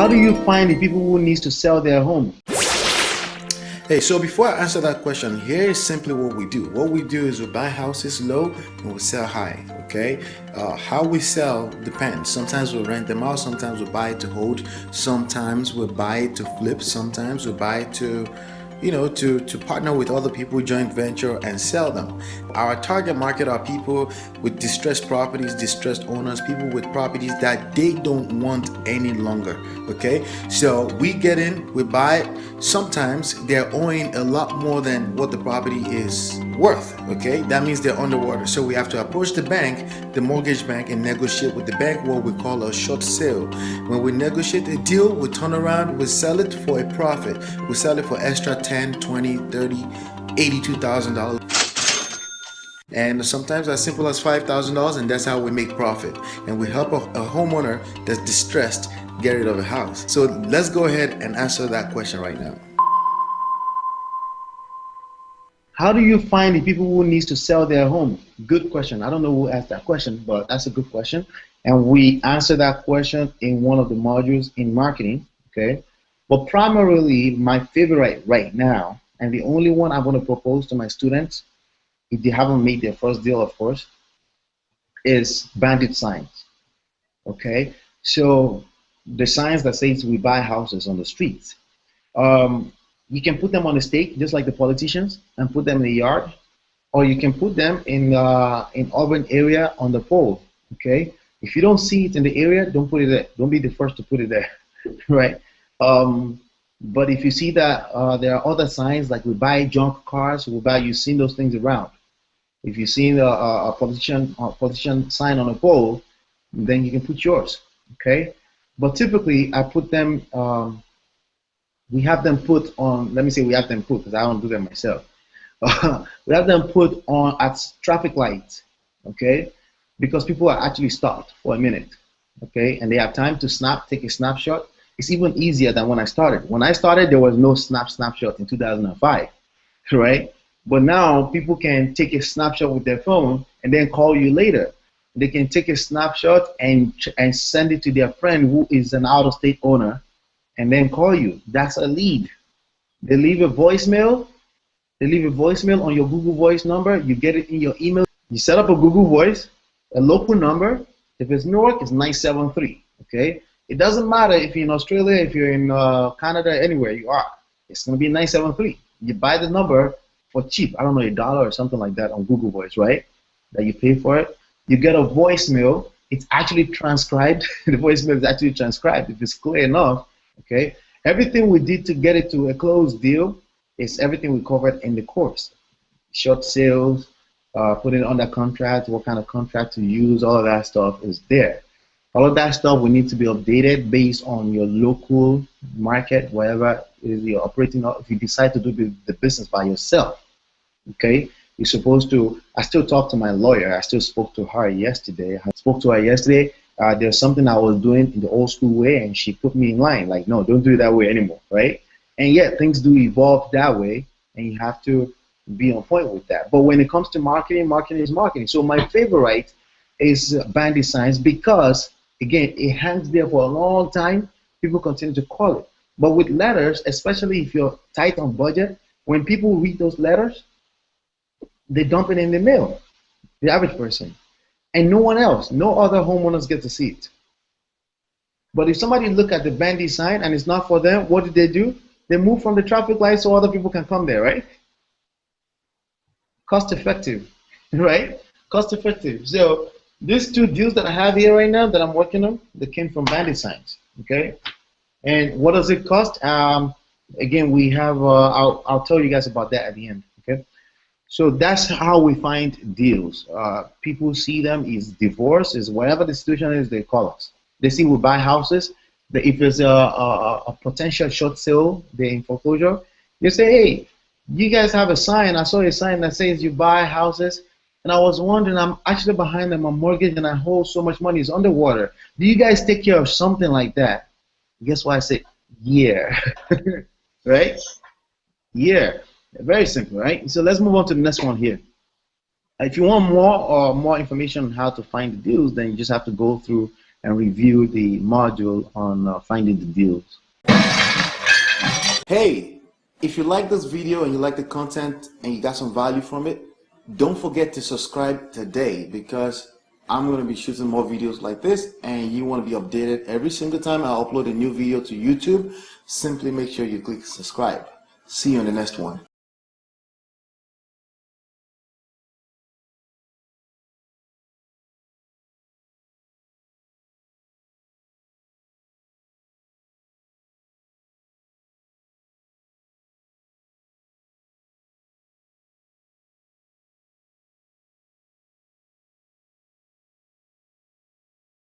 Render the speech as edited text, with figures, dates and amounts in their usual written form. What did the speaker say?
How do you find the people who needs to sell their home? Hey, so before I answer that question, here is simply what we do. What we do is we buy houses low and we sell high, okay? How we sell depends. Sometimes we rent them out, sometimes we buy it to hold, sometimes we buy it to flip, sometimes we buy it to partner with other people, joint venture, and sell them. Our target market are people with distressed properties, distressed owners, people with properties that they don't want any longer, okay? So we get in, we buy it. Sometimes they're owing a lot more than what the property is worth, okay? That means they're underwater. So we have to approach the bank, the mortgage bank, and negotiate with the bank what we call a short sale. When we negotiate a deal, we turn around, we sell it for a profit. We sell it for extra $10, $20, $30, $82,000. And sometimes as simple as $5,000, and that's how we make profit. And we help a homeowner that's distressed get rid of a house. So let's go ahead and answer that question right now. How do you find the people who needs to sell their home? Good question. I don't know who asked that question, but that's a good question. And we answer that question in one of the modules in marketing, okay? But primarily, my favorite right now, and the only one I'm going to propose to my students, if they haven't made their first deal, of course, is bandit signs, okay? So the signs that says we buy houses on the streets. You can put them on a stake, just like the politicians, and put them in the yard, or you can put them in urban area on the pole. Okay, if you don't see it in the area, don't put it there. Don't be the first to put it there, right? But if you see that there are other signs like we buy junk cars, you've seen those things around. If you've seen a politician sign on a pole, then you can put yours. Okay, but typically I put them. We have them put on, let me say we have them put, because I don't do them myself. We have them put on at traffic lights, okay? Because people are actually stopped for a minute, okay? And they have time to take a snapshot. It's even easier than when I started. When I started, there was no snapshot in 2005, right? But now people can take a snapshot with their phone and then call you later. They can take a snapshot and send it to their friend who is an out-of-state owner, and then call you. That's a lead. They leave a voicemail. They leave a voicemail on your Google Voice number. You get it in your email. You set up a Google Voice, a local number. If it's Newark, it's 973. Okay. It doesn't matter if you're in Australia, if you're in Canada, anywhere you are. It's gonna be 973. You buy the number for cheap. I don't know, $1 or something like that on Google Voice, right? That you pay for it. You get a voicemail. It's actually transcribed. The voicemail is actually transcribed if it's clear enough. Okay, everything we did to get it to a closed deal is everything we covered in the course. Short sales, putting it under contract, what kind of contract to use, all of that stuff is there. All of that stuff will need to be updated based on your local market, wherever you're operating. If you decide to do the business by yourself, okay, you're supposed to. I still talk to my lawyer. I still spoke to her yesterday. There's something I was doing in the old school way, and she put me in line. Like, no, don't do it that way anymore, right? And yet, things do evolve that way, and you have to be on point with that. But when it comes to marketing, marketing is marketing. So my favorite is bandit signs because, again, it hangs there for a long time. People continue to call it. But with letters, especially if you're tight on budget, when people read those letters, they dump it in the mail, the average person. And no one else, no other homeowners get to see it. But if somebody look at the bandit sign and it's not for them, what do? They move from the traffic light so other people can come there, right? Cost effective, right? Cost effective. So these two deals that I have here right now that I'm working on, they came from bandit signs, okay? And what does it cost? Again, we have, I'll tell you guys about that at the end, okay? So that's how we find deals. People see them is divorce, is whatever the situation is, they call us. They see we buy houses. If there's a potential short sale, they're in foreclosure. You say, hey, you guys have a sign. I saw a sign that says you buy houses. And I was wondering, I'm actually behind them, a mortgage, and I hold so much money, it's underwater. Do you guys take care of something like that? Guess what I say? Yeah. Right? Yeah. Very simple, right? So let's move on to the next one here. If you want more information on how to find the deals, then you just have to go through and review the module on finding the deals. Hey, if you like this video and you like the content and you got some value from it, don't forget to subscribe today, because I'm going to be shooting more videos like this and you want to be updated every single time I upload a new video to YouTube. Simply make sure you click subscribe. See you in the next one.